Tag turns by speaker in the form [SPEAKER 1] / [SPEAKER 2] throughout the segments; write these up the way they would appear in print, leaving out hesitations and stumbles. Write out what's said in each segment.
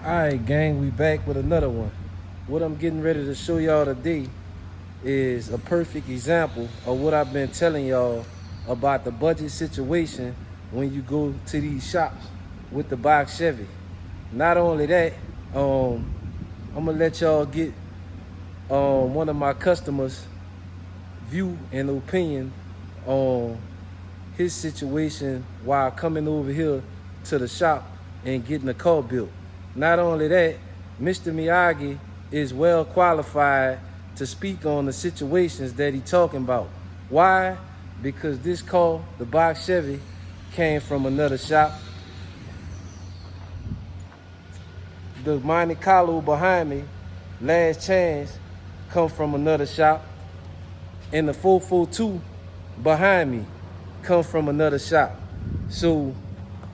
[SPEAKER 1] Alright gang, we back with another one. What I'm getting ready to show y'all today is a perfect example of what I've been telling y'all about the budget situation when you go to these shops with the box Chevy. Not only that, I'm gonna let y'all get one of my customers' view and opinion on his situation while coming over here to the shop and getting a car built. Not only that, Mr. Miyagi is well qualified to speak on the situations that he's talking about. Why? Because this car, the box Chevy, came from another shop. The Monte Carlo behind me, Last Chance, come from another shop. And the 442 behind me come from another shop. So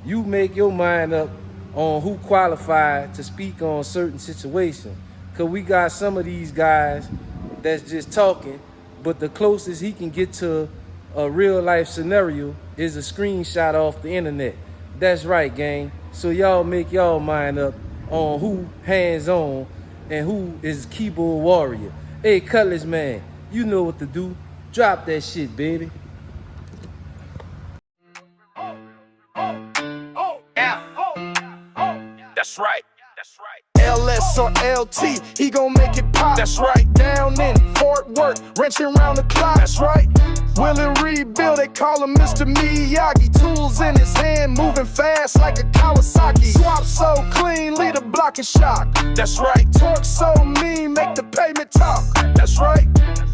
[SPEAKER 1] you make your mind up on who qualified to speak on certain situations. Cause we got some of these guys that's just talking, but the closest he can get to a real life scenario is a screenshot off the internet. That's right, gang. So y'all make y'all mind up on who hands-on and who is keyboard warrior. Hey, Cutlass man, you know what to do. Drop that shit, baby.
[SPEAKER 2] That's right. LS or LT, he gon' make it pop. That's right. Down in Fort Worth, wrenching round the clock. That's right. Will it rebuild? They call him Mr. Miyagi. Tools in his hand, moving fast like a Kawasaki. Swap so clean, lead a block in shock. That's right. Torque so mean, make the pavement talk. That's right.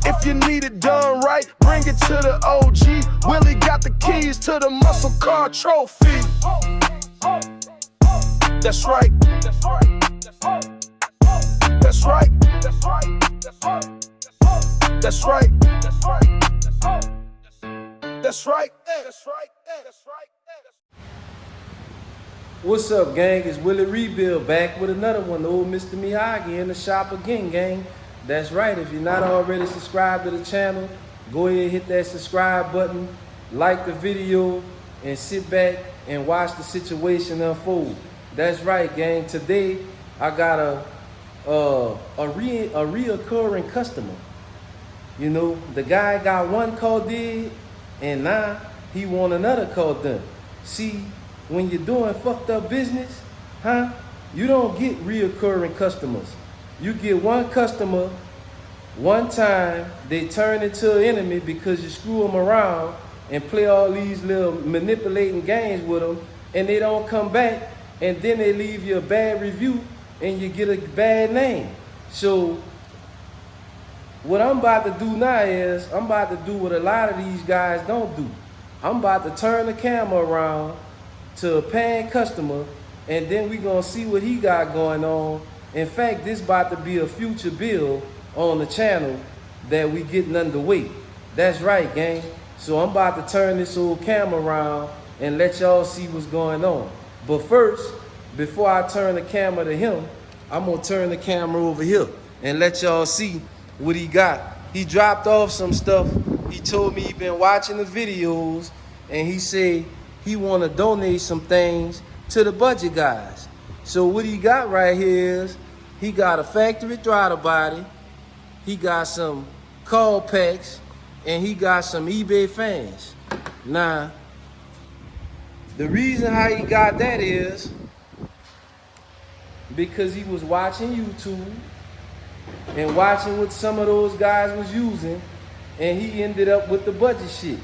[SPEAKER 2] If you need it done right, bring it to the OG. Willie got the keys to the muscle car trophy. That's right. That's right. That's right. That's right. That's right. That's right.
[SPEAKER 1] What's up, gang? It's Willie Rebuild back with another one. The old Mr. Miyagi in the shop again, gang. That's right. If you're not already subscribed to the channel, go ahead and hit that subscribe button, like the video, and sit back and watch the situation unfold. That's right, gang. Today I got a reoccurring customer. You know, the guy got one car did, and now he want another car done. See, when you're doing fucked up business, you don't get reoccurring customers. You get one customer one time, they turn into an enemy because you screw them around and play all these little manipulating games with them, and they don't come back, and then they leave you a bad review and you get a bad name. So what I'm about to do now is I'm about to do what a lot of these guys don't do. I'm about to turn the camera around to a paying customer, and then we gonna see what he got going on. In fact, this about to be a future build on the channel that we getting underway. That's right, gang. So I'm about to turn this old camera around and let y'all see what's going on. But first, before I turn the camera to him, I'm gonna turn the camera over here and let y'all see what he got. He dropped off some stuff. He told me he been watching the videos, and he said he wanna donate some things to the budget guys. So what he got right here is he got a factory throttle body, he got some call packs, and he got some eBay fans. Now, the reason how he got that is because he was watching YouTube and watching what some of those guys was using, and he ended up with the budget shit.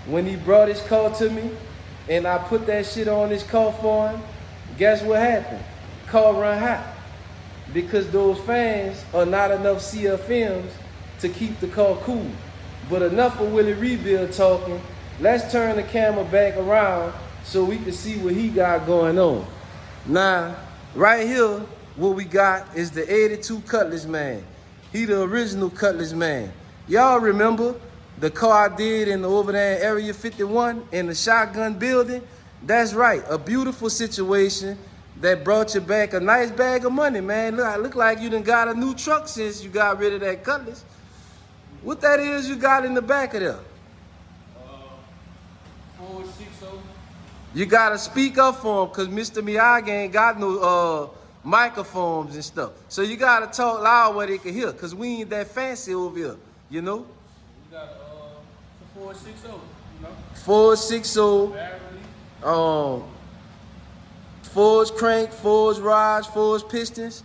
[SPEAKER 1] When he brought his car to me and I put that shit on his car for him, guess what happened? Car run hot. Because those fans are not enough CFMs to keep the car cool. But enough of Willie Rebuild talking. Let's turn the camera back around so we can see what he got going on. Now, right here, what we got is the 82 Cutlass man. He the original Cutlass man. Y'all remember the car I did in the over there in Area 51 in the shotgun building? That's right, a beautiful situation that brought you back a nice bag of money, man. Look like you done got a new truck since you got rid of that Cutlass. What that is you got in the back of there?
[SPEAKER 3] 460.
[SPEAKER 1] You gotta speak up for him, cause Mr. Miyagi ain't got no microphones and stuff. So you gotta talk loud where they can hear, cause we ain't that fancy over here, you know?
[SPEAKER 3] We got a 460, you know?
[SPEAKER 1] 460,
[SPEAKER 3] Battery.
[SPEAKER 1] Forged crank, forged rods, forged pistons.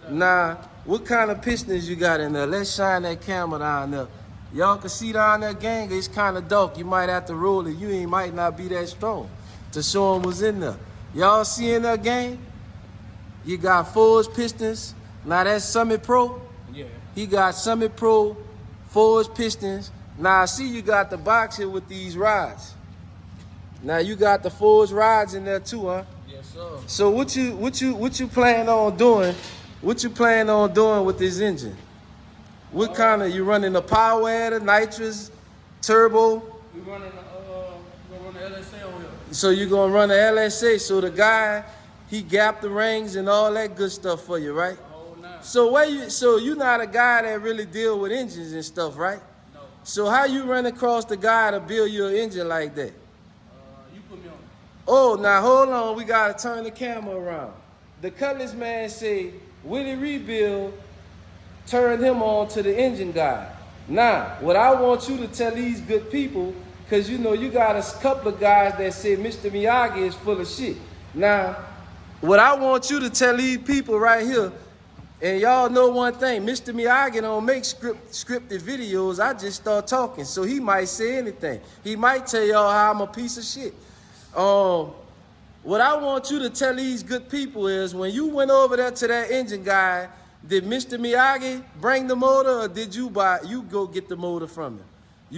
[SPEAKER 1] Now, what kind of pistons you got in there? Let's shine that camera down there. Y'all can see down there, gang, it's kind of dark. You might have to roll it. You might not be that strong to show them what's in there. Y'all see in there, gang? You got forged pistons. Now, that's Summit Pro.
[SPEAKER 3] Yeah.
[SPEAKER 1] He got Summit Pro, forged pistons. Now, I see you got the box here with these rods. Now, you got the forged rods in there too, huh?
[SPEAKER 3] Yes, sir.
[SPEAKER 1] So what you plan on doing? What you plan on doing with this engine? What kind of, you running the power adder, nitrous, turbo?
[SPEAKER 3] We running the LSA on here.
[SPEAKER 1] So you're gonna run the LSA. So the guy, he gapped the rings and all that good stuff for you, right?
[SPEAKER 3] Oh, nah.
[SPEAKER 1] So you're not a guy that really deal with engines and stuff, right?
[SPEAKER 3] No.
[SPEAKER 1] So how you run across the guy to build your engine like that?
[SPEAKER 3] You put me on.
[SPEAKER 1] Oh, now hold on, we gotta turn the camera around. The Cutlass man say, Willie Rebuild turned him on to the engine guy. Now, what I want you to tell these good people, because you know you got a couple of guys that say Mr. Miyagi is full of shit. Now, what I want you to tell these people right here, and y'all know one thing, Mr. Miyagi don't make scripted videos. I just start talking, so he might say anything. He might tell y'all how I'm a piece of shit. What I want you to tell these good people is when you went over there to that engine guy, did Mr. Miyagi bring the motor or did you go get the motor from him?
[SPEAKER 3] I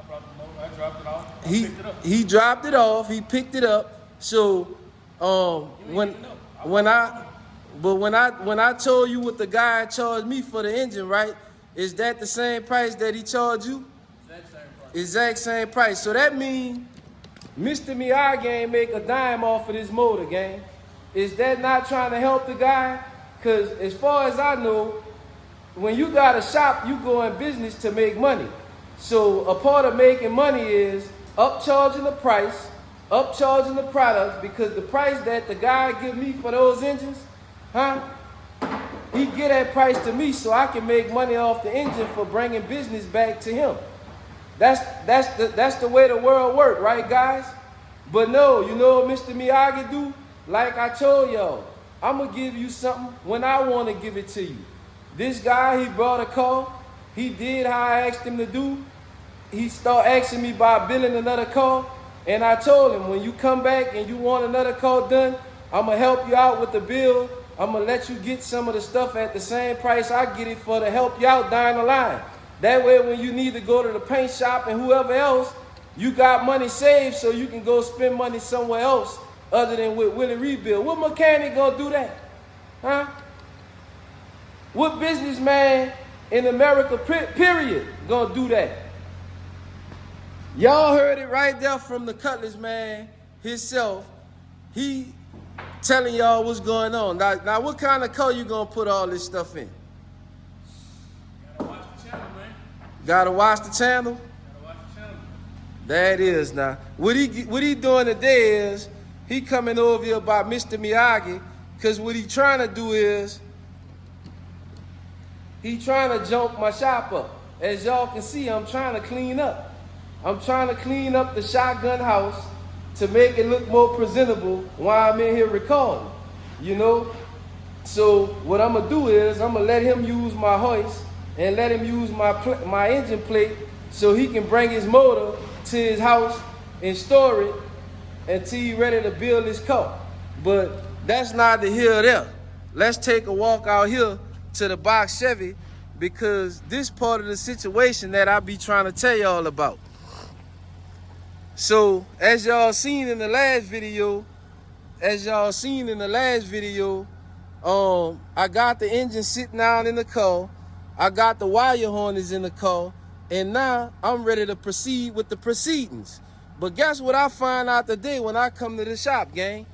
[SPEAKER 3] brought the motor. I dropped it off. I picked it up.
[SPEAKER 1] He dropped it off, he picked it up. So when I told you what the guy charged me for the engine, right? Is that the same price that he charged you?
[SPEAKER 3] Exact same price.
[SPEAKER 1] Exact same price. So that means Mr. Miyagi ain't make a dime off of this motor, gang. Is that not trying to help the guy? Because as far as I know, when you got a shop, you go in business to make money. So a part of making money is upcharging the price, upcharging the products, because the price that the guy give me for those engines, he get that price to me so I can make money off the engine for bringing business back to him. That's the way the world works, right, guys? But no, you know what Mr. Miyagi do? Like I told y'all, I'm going to give you something when I want to give it to you. This guy, he brought a car. He did how I asked him to do. He started asking me about building another car. And I told him, when you come back and you want another car done, I'm going to help you out with the bill. I'm going to let you get some of the stuff at the same price I get it for to help you out down the line. That way, when you need to go to the paint shop and whoever else, you got money saved so you can go spend money somewhere else other than with Willie Rebuild. What mechanic gonna do that? Huh? What businessman in America, period, gonna do that? Y'all heard it right there from the Cutlass man himself. He telling y'all what's going on. Now what kind of car you gonna put all this stuff in?
[SPEAKER 3] Gotta watch the channel, man.
[SPEAKER 1] Gotta watch the channel?
[SPEAKER 3] Gotta watch the channel.
[SPEAKER 1] That is now. What he doing today is he coming over here about Mr. Miyagi, because what he trying to do is he trying to jump my shop up. As y'all can see, I'm trying to clean up. I'm trying to clean up the shotgun house to make it look more presentable while I'm in here recording, you know? So what I'm gonna do is I'm gonna let him use my hoist and let him use my engine plate so he can bring his motor to his house and store it until he's ready to build his car. But that's neither here or there. Let's take a walk out here to the box Chevy, because this part of the situation that I be trying to tell y'all about. So as y'all seen in the last video, I got the engine sitting down in the car. I got the wire harness in the car, and now I'm ready to proceed with the proceedings. But guess what I find out today when I come to the shop, gang?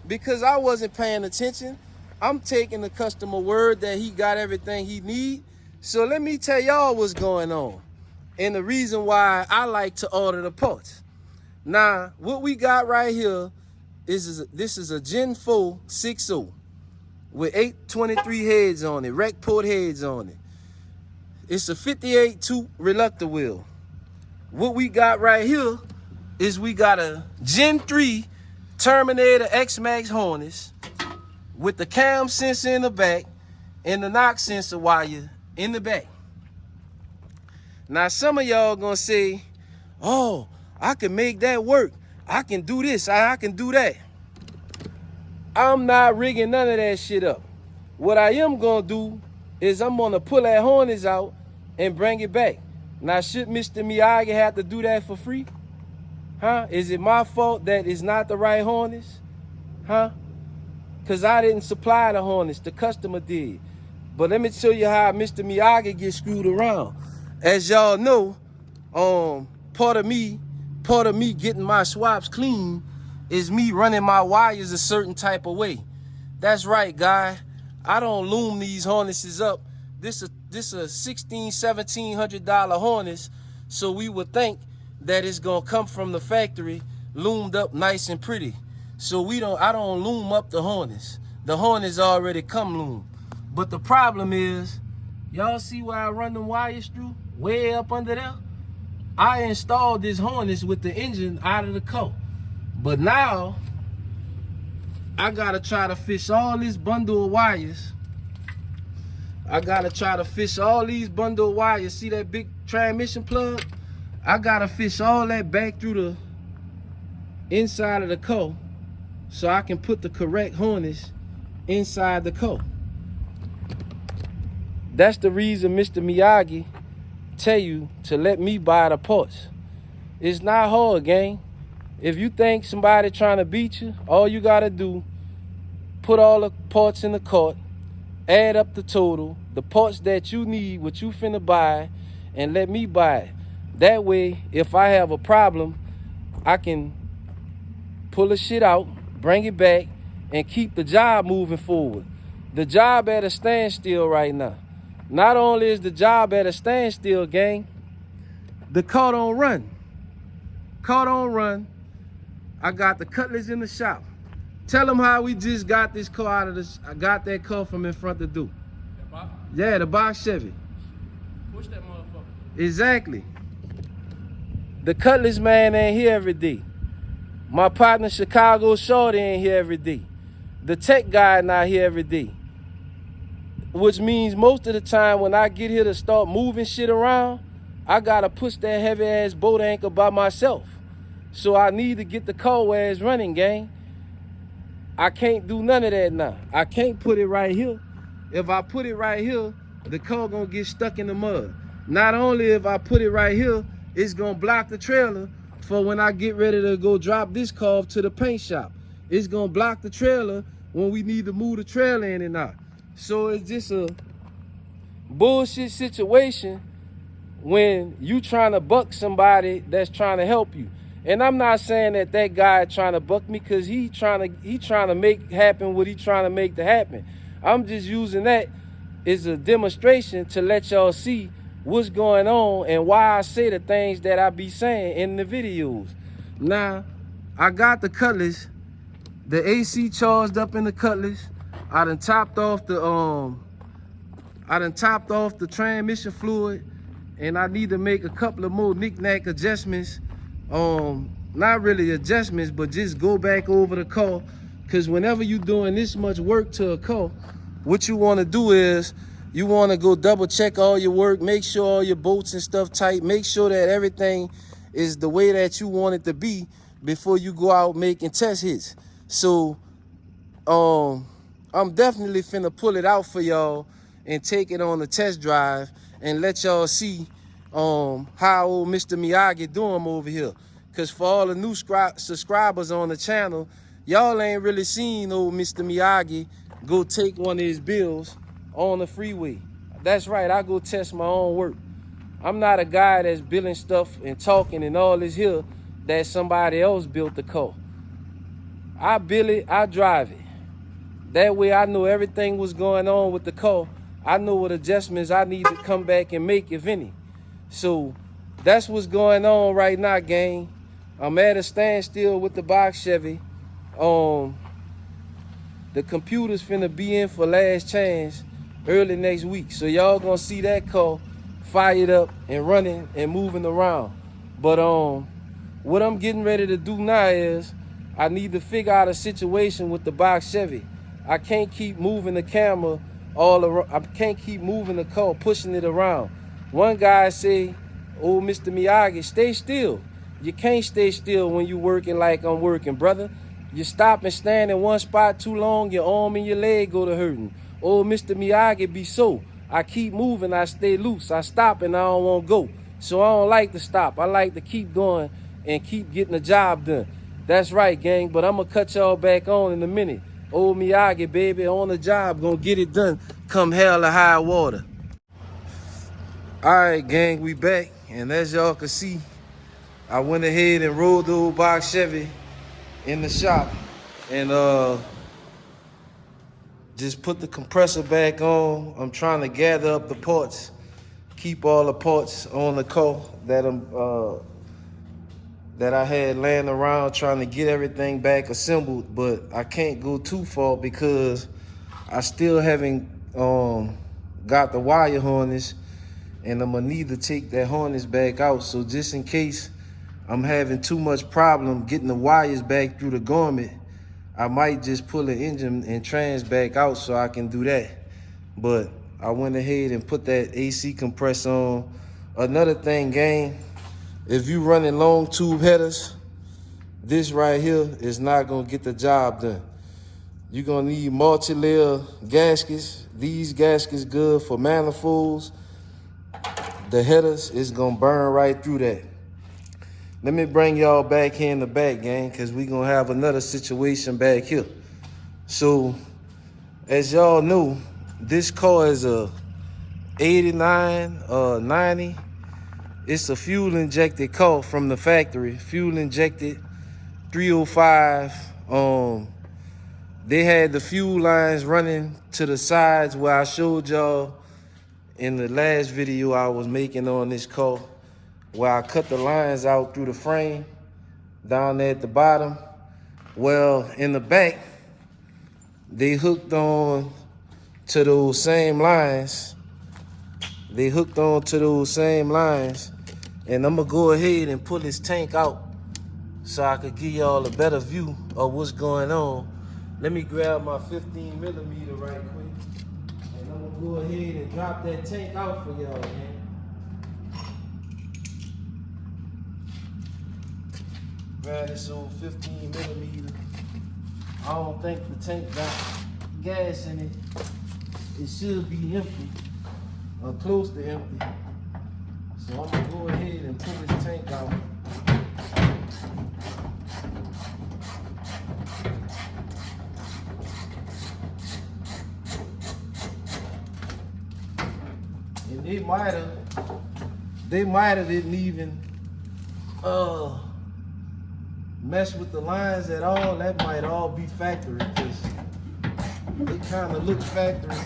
[SPEAKER 1] Because I wasn't paying attention, I'm taking the customer word that he got everything he need. So let me tell y'all what's going on and the reason why I like to order the parts. Now, what we got right here is this is a Gen 4 6.0. with 823 heads on it, rec port heads on it. It's a 58 tooth reluctor wheel. What we got right here is we got a Gen 3 Terminator X-Max harness with the cam sensor in the back and the knock sensor wire in the back. Now some of y'all gonna say, oh, I can make that work. I can do this, I can do that. I'm not rigging none of that shit up. What I am gonna do is I'm gonna pull that harness out and bring it back. Now, should Mr. Miyagi have to do that for free? Huh? Is it my fault that it's not the right harness? Huh? Because I didn't supply the harness, the customer did. But let me tell you how Mr. Miyagi gets screwed around. As y'all know, part of me getting my swaps clean is me running my wires a certain type of way. That's right, guy. I don't loom these harnesses up. This a $1,600-$1,700 harness, so we would think that it's gonna come from the factory, loomed up nice and pretty. So I don't loom up the harness. The harness already come loomed. But the problem is, y'all see where I run them wires through? Way up under there? I installed this harness with the engine out of the car. But now, I gotta try to fish all this bundle of wires. I gotta try to fish all these bundle of wires. See that big transmission plug? I gotta fish all that back through the inside of the car so I can put the correct harness inside the car. That's the reason Mr. Miyagi tell you to let me buy the parts. It's not hard, gang. If you think somebody trying to beat you, all you gotta do, put all the parts in the cart, add up the total, the parts that you need, what you finna buy, and let me buy it. That way, if I have a problem, I can pull the shit out, bring it back, and keep the job moving forward. The job at a standstill right now. Not only is the job at a standstill, gang, the car don't run. Car don't run. I got the Cutlers in the shop. Tell them how we just got this car out of this. I got that car from in front of the door.
[SPEAKER 3] That box?
[SPEAKER 1] Yeah, the box Chevy.
[SPEAKER 3] Push that motherfucker.
[SPEAKER 1] Exactly. The Cutlers man ain't here every day. My partner Chicago Shorty ain't here every day. The tech guy not here every day. Which means most of the time when I get here to start moving shit around, I gotta push that heavy ass boat anchor by myself. So I need to get the car where it's running, gang. I can't do none of that now. I can't put it right here. If I put it right here, the car gonna get stuck in the mud. Not only if I put it right here, it's gonna block the trailer for when I get ready to go drop this car off to the paint shop. It's gonna block the trailer when we need to move the trailer in and out. So it's just a bullshit situation when you trying to buck somebody that's trying to help you. And I'm not saying that that guy trying to buck me, because he trying to make happen what he trying to make to happen. I'm just using that as a demonstration to let y'all see what's going on and why I say the things that I be saying in the videos. Now, I got the Cutlers, the AC charged up in the Cutlers. I done topped off the transmission fluid, and I need to make a couple of more knick-knack adjustments. Not really adjustments, but just go back over the car, because whenever you doing this much work to a car, what you want to do is you want to go double check all your work, make sure all your bolts and stuff tight, make sure that everything is the way that you want it to be before you go out making test hits. So I'm definitely finna pull it out for y'all and take it on a test drive and let y'all see how old Mr. Miyagi doing over here. Because for all the new subscribers on the channel, y'all ain't really seen old Mr. Miyagi go take one of his bills on the freeway. That's right, I go test my own work. I'm not a guy that's building stuff and talking and all this here that somebody else built the car. I build it, I drive it. That way I know everything was going on with the car. I know what adjustments I need to come back and make, if any. So that's what's going on right now, gang. I'm at a standstill with the box Chevy. The computer's finna be in for last chance early next week. So y'all gonna see that car fired up and running and moving around. But what I'm getting ready to do now is I need to figure out a situation with the box Chevy. I can't keep moving the camera all around. I can't keep moving the car, pushing it around. One guy say, "Oh, Mr. Miyagi, stay still." You can't stay still when you working like I'm working, brother. You stop and stand in one spot too long, your arm and your leg go to hurting. Oh, Mr. Miyagi be so. I keep moving, I stay loose. I stop and I don't want to go. So I don't like to stop. I like to keep going and keep getting the job done. That's right, gang, but I'm going to cut y'all back on in a minute. Old Miyagi, baby, on the job, gonna get it done come hell or high water. All right, gang, we back. And as y'all can see, I went ahead and rolled the old box Chevy in the shop and just put the compressor back on. I'm trying to gather up the parts, keep all the parts on the car that I had laying around, trying to get everything back assembled, but I can't go too far because I still haven't got the wire harness, and I'm gonna need to take that harness back out. So just in case I'm having too much problem getting the wires back through the garment, I might just pull the engine and trans back out so I can do that. But I went ahead and put that AC compressor on. Another thing, gang, if you running long tube headers, this right here is not gonna get the job done. You're gonna need multi-layer gaskets. These gaskets good for manifolds. The headers is gonna burn right through that. Let me bring y'all back here in the back, gang, because we gonna have another situation back here. So, as y'all know, this car is a 89, 90. It's a fuel injected car from the factory, fuel injected 305. They had the fuel lines running to the sides where I showed y'all in the last video I was making on this car, where I cut the lines out through the frame down there at the bottom. Well, in the back, they hooked on to those same lines. And I'm gonna go ahead and pull this tank out so I could give y'all a better view of what's going on. Let me grab my 15 millimeter right quick, and I'm gonna go ahead and drop that tank out for y'all, man. Grab this old 15 millimeter. I don't think the tank got gas in it. It should be empty, or close to empty. So I'm gonna go ahead and pull this tank out. And they might have didn't even mess with the lines at all. That might all be factory, because they kind of look factory.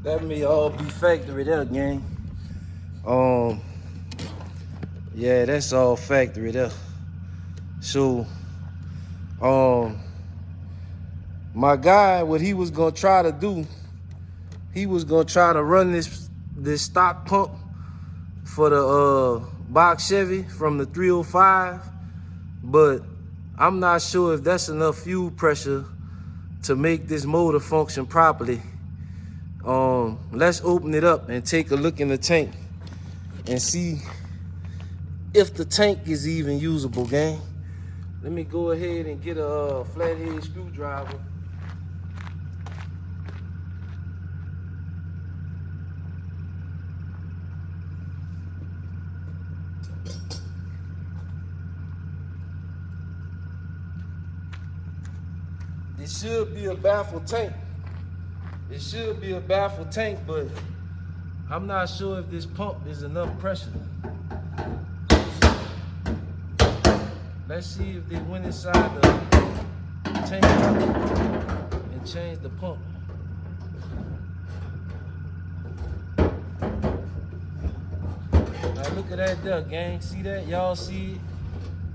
[SPEAKER 1] That may all be factory there, gang. Yeah, that's all factory there. So, my guy, what he was gonna try to do, he was gonna try to run this stock pump for the box Chevy from the 305, but I'm not sure if that's enough fuel pressure to make this motor function properly. Let's open it up and take a look in the tank and see if the tank is even usable, gang. Let me go ahead and get a flathead screwdriver. It should be a baffled tank. It should be a baffled tank, but I'm not sure if this pump is enough pressure. Let's see if they went inside the tank and changed the pump. Now look at that there, gang. See that? Y'all see it?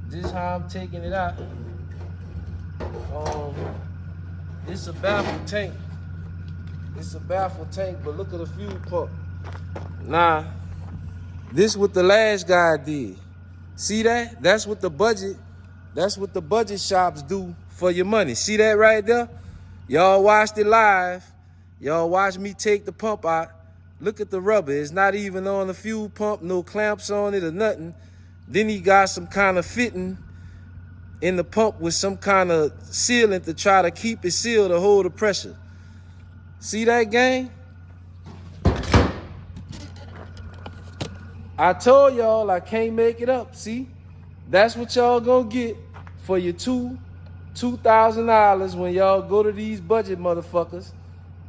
[SPEAKER 1] This is how I'm taking it out. It's a baffled tank. It's a baffled tank, but look at the fuel pump. Nah, this what the last guy did. See that? That's what the budget shops do for your money. See that right there? Y'all watched it live. Y'all watched me take the pump out. Look at the rubber. It's not even on the fuel pump, no clamps on it or nothing. Then he got some kind of fitting in the pump with some kind of sealant to try to keep it sealed to hold the pressure. See that, gang? I told y'all I can't make it up. See? That's what y'all gonna get for your $2,000 when y'all go to these budget motherfuckers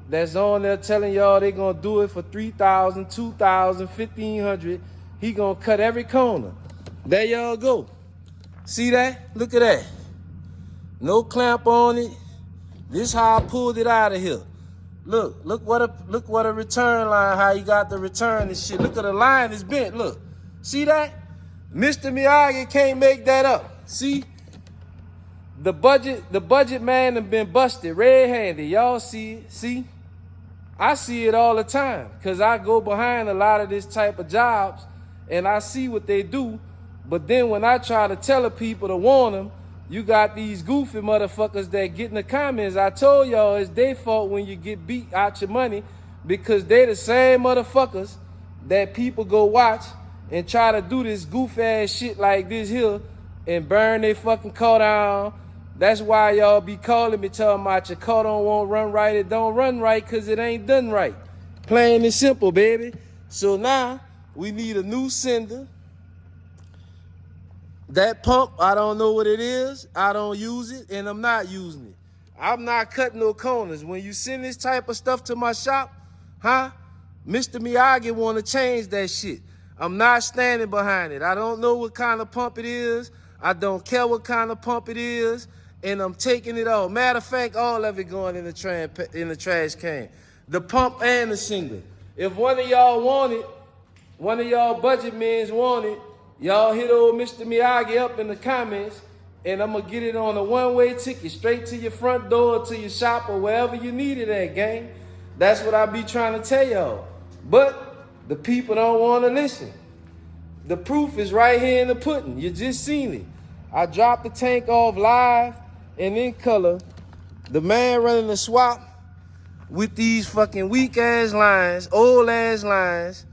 [SPEAKER 1] that's on there telling y'all they gonna do it for $3,000, $2,000, $1,500. He gonna cut every corner. There y'all go. See that? Look at that. No clamp on it. This how I pulled it out of here. Look what a return line, how you got the return and shit. Look at the line is bent, look. See that? Mr. Miyagi can't make that up. See? The budget man have been busted red-handed. Y'all see it? See? I see it all the time because I go behind a lot of this type of jobs and I see what they do. But then when I try to tell the people to warn them, you got these goofy motherfuckers that get in the comments. I told y'all it's their fault when you get beat out your money because they the same motherfuckers that people go watch and try to do this goofy ass shit like this here and burn their fucking car down. That's why y'all be calling me talking about your car don't won't run right. It don't run right because it ain't done right. Plain and simple, baby. So now we need a new sender. That pump, I don't know what it is. I don't use it, and I'm not using it. I'm not cutting no corners. When you send this type of stuff to my shop, Mr. Miyagi want to change that shit. I'm not standing behind it. I don't know what kind of pump it is. I don't care what kind of pump it is, and I'm taking it all. Matter of fact, all of it going in the trash can. The pump and the single. If one of y'all want it, one of y'all budget men's want it, y'all hit old Mr. Miyagi up in the comments, and I'm going to get it on a one-way ticket straight to your front door, to your shop, or wherever you need it at, gang. That's what I be trying to tell y'all. But the people don't want to listen. The proof is right here in the pudding. You just seen it. I dropped the tank off live and in color. The man running the swap with these fucking weak-ass lines, old-ass lines.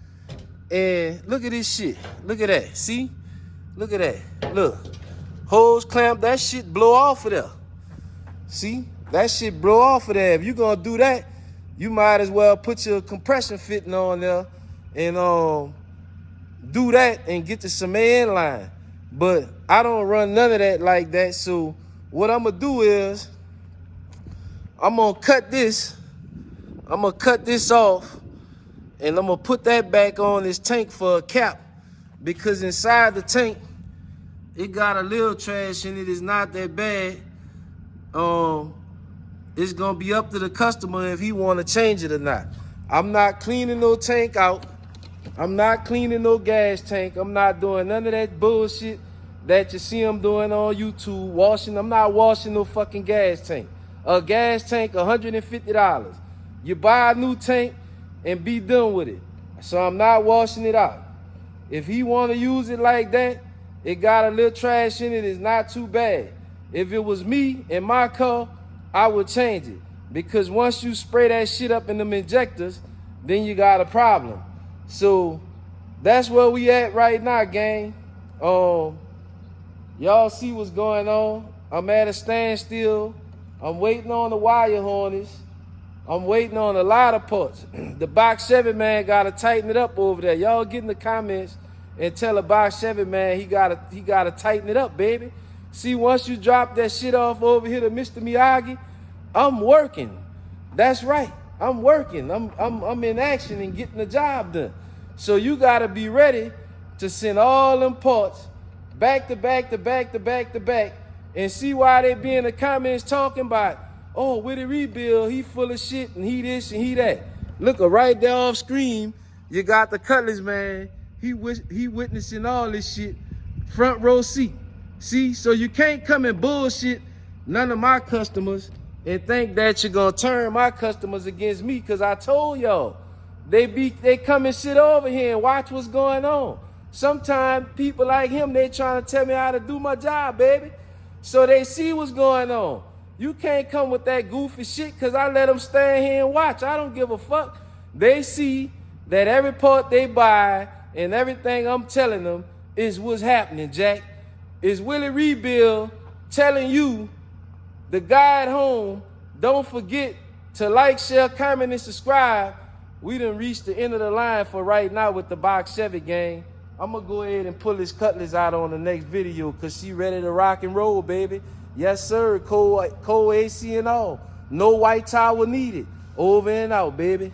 [SPEAKER 1] And look at this shit. Look at that. See? Look at that. Look. Hose clamp. That shit blow off of there. See? That shit blow off of there. If you gonna do that, you might as well put your compression fitting on there and do that and get the cement line. But I don't run none of that like that. So what I'm gonna do is I'm gonna cut this. I'm gonna cut this off. And I'm going to put that back on this tank for a cap because inside the tank, it got a little trash in it. It's not that bad. It's going to be up to the customer if he want to change it or not. I'm not cleaning no tank out. I'm not cleaning no gas tank. I'm not doing none of that bullshit that you see them doing on YouTube. I'm not washing no fucking gas tank. A gas tank, $150. You buy a new tank and be done with it. So I'm not washing it out. If he want to use it like that, it got a little trash in it, it's not too bad. If it was me in my car, I would change it. Because once you spray that shit up in them injectors, then you got a problem. So that's where we at right now, gang. Y'all see what's going on? I'm at a standstill. I'm waiting on the wire harness. I'm waiting on a lot of parts. The box Chevy man gotta tighten it up over there. Y'all get in the comments and tell the box Chevy man he gotta tighten it up, baby. See, once you drop that shit off over here to Mr. Miyagi, I'm working. That's right. I'm working. I'm in action and getting the job done. So you gotta be ready to send all them parts back to back to back to back to back, and see why they be in the comments talking about, oh, with the rebuild, he full of shit and he this and he that. Look, right there off screen, you got the Cutlass man. He witnessing all this shit, front row seat. See, so you can't come and bullshit none of my customers and think that you're gonna turn my customers against me, cause I told y'all, they come and sit over here and watch what's going on. Sometimes people like him, they trying to tell me how to do my job, baby. So they see what's going on. You can't come with that goofy shit, because I let them stand here and watch. I don't give a fuck. They see that every part they buy and everything I'm telling them is what's happening, Jack. Is Willie Rebuild telling you, the guy at home, don't forget to like, share, comment, and subscribe. We done reached the end of the line for right now with the box Chevy gang. I'm gonna go ahead and pull this Cutlass out on the next video, cause she ready to rock and roll, baby. Yes, sir. Cold AC and all. No white towel needed. Over and out, baby.